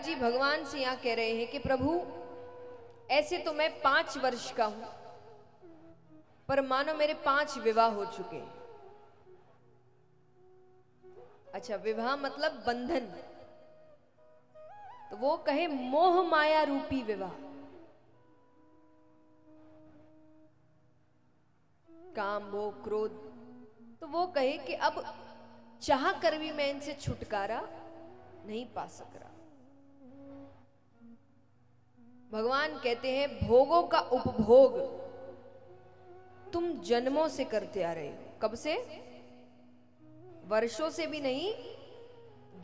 प्रहलाद जी भगवान से यहाँ कह रहे हैं कि प्रभु ऐसे तो मैं 5 वर्ष का हूं, पर मानो मेरे 5 विवाह हो चुके हैं। अच्छा, विवाह मतलब बंधन, तो वो कहे मोह माया रूपी विवाह, काम भोग क्रोध, तो वो कहे कि अब चाह कर भी मैं इनसे छुटकारा नहीं पा सक रहा। भगवान कहते हैं भोगों का उपभोग तुम जन्मों से करते आ रहे हो। कब से? वर्षों से भी नहीं,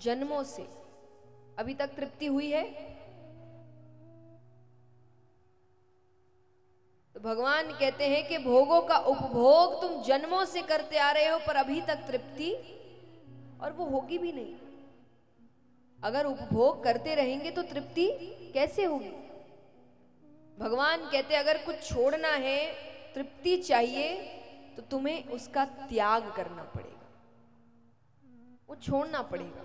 जन्मों से। अभी तक तृप्ति हुई है? तो भगवान कहते हैं कि भोगों का उपभोग तुम जन्मों से करते आ रहे हो, पर अभी तक तृप्ति, और वो होगी भी नहीं। अगर उपभोग करते रहेंगे तो तृप्ति कैसे होगी? भगवान कहते हैं अगर कुछ छोड़ना है, तृप्ति चाहिए, तो तुम्हें उसका त्याग करना पड़ेगा, वो छोड़ना पड़ेगा।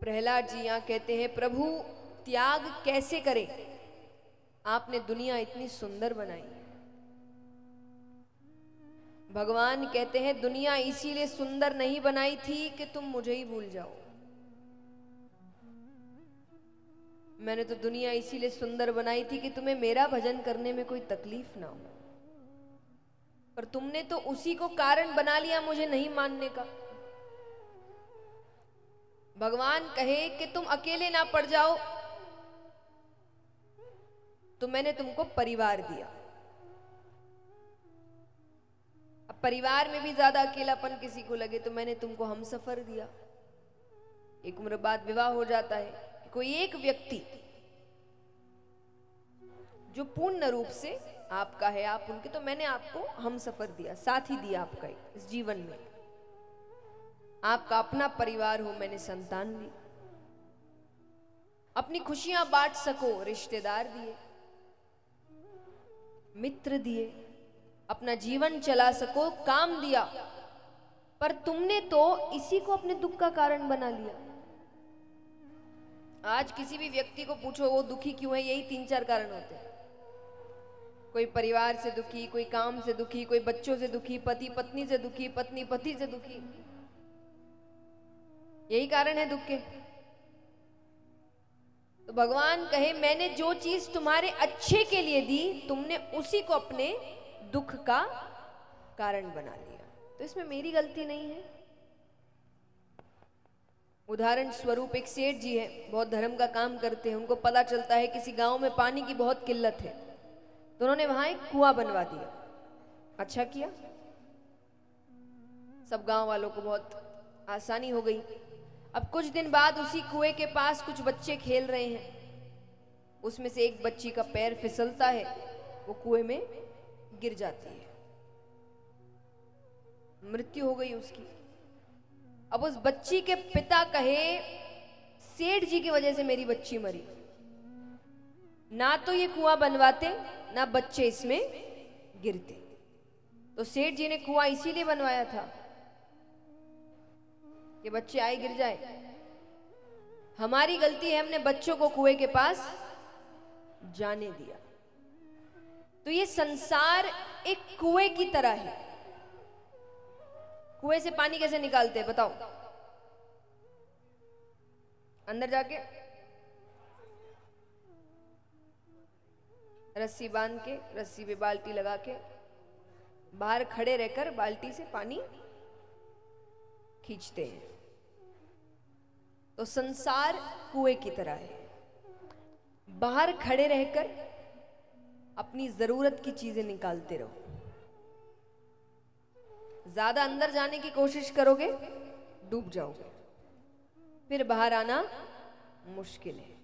प्रहलाद जी यहां कहते हैं प्रभु त्याग कैसे करें? आपने दुनिया इतनी सुंदर बनाई। भगवान कहते हैं दुनिया इसीलिए सुंदर नहीं बनाई थी कि तुम मुझे ही भूल जाओ। मैंने तो दुनिया इसीलिए सुंदर बनाई थी कि तुम्हें मेरा भजन करने में कोई तकलीफ ना हो, पर तुमने तो उसी को कारण बना लिया मुझे नहीं मानने का। भगवान कहे कि तुम अकेले ना पड़ जाओ, तो मैंने तुमको परिवार दिया। अब परिवार में भी ज्यादा अकेलापन किसी को लगे तो मैंने तुमको हमसफर दिया। एक उम्र बाद विवाह हो जाता है, कोई एक व्यक्ति जो पूर्ण रूप से आपका है, आप उनके, तो मैंने आपको हमसफर दिया, साथी दिया आपका इस जीवन में। आपका अपना परिवार हो, मैंने संतान दी। अपनी खुशियां बांट सको, रिश्तेदार दिए, मित्र दिए, अपना जीवन चला सको, काम दिया। पर तुमने तो इसी को अपने दुख का कारण बना लिया। आज किसी भी व्यक्ति को पूछो वो दुखी क्यों है, यही 3-4 कारण होते हैं। कोई परिवार से दुखी, कोई काम से दुखी, कोई बच्चों से दुखी, पति पत्नी से दुखी, पत्नी पति से दुखी, यही कारण है दुख के। तो भगवान कहे मैंने जो चीज तुम्हारे अच्छे के लिए दी, तुमने उसी को अपने दुख का कारण बना लिया, तो इसमें मेरी गलती नहीं है। उदाहरण स्वरूप एक सेठ जी है, बहुत धर्म का काम करते हैं। उनको पता चलता है किसी गांव में पानी की बहुत किल्लत है, तो उन्होंने वहां एक कुआं बनवा दिया। अच्छा किया, सब गांव वालों को बहुत आसानी हो गई। अब कुछ दिन बाद उसी कुएं के पास कुछ बच्चे खेल रहे हैं। उसमें से एक बच्ची का पैर फिसलता है, वो कुएं में गिर जाती है, मृत्यु हो गई उसकी। अब उस बच्ची के पिता कहे सेठ जी की वजह से मेरी बच्ची मरी, ना तो ये कुआं बनवाते ना बच्चे इसमें गिरते। तो सेठ जी ने कुआं इसीलिए बनवाया था कि बच्चे आए गिर जाए। हमारी गलती है, हमने बच्चों को कुएं के पास जाने दिया। तो ये संसार एक कुएं की तरह है। कुएं से पानी कैसे निकालते हैं बताओ? अंदर जाके रस्सी बांध के, रस्सी पे बाल्टी लगा के, बाहर खड़े रहकर बाल्टी से पानी खींचते हैं। तो संसार कुएं की तरह है। बाहर खड़े रहकर अपनी जरूरत की चीजें निकालते रहो। ज्यादा अंदर जाने की कोशिश करोगे, डूब जाओगे, फिर बाहर आना मुश्किल है।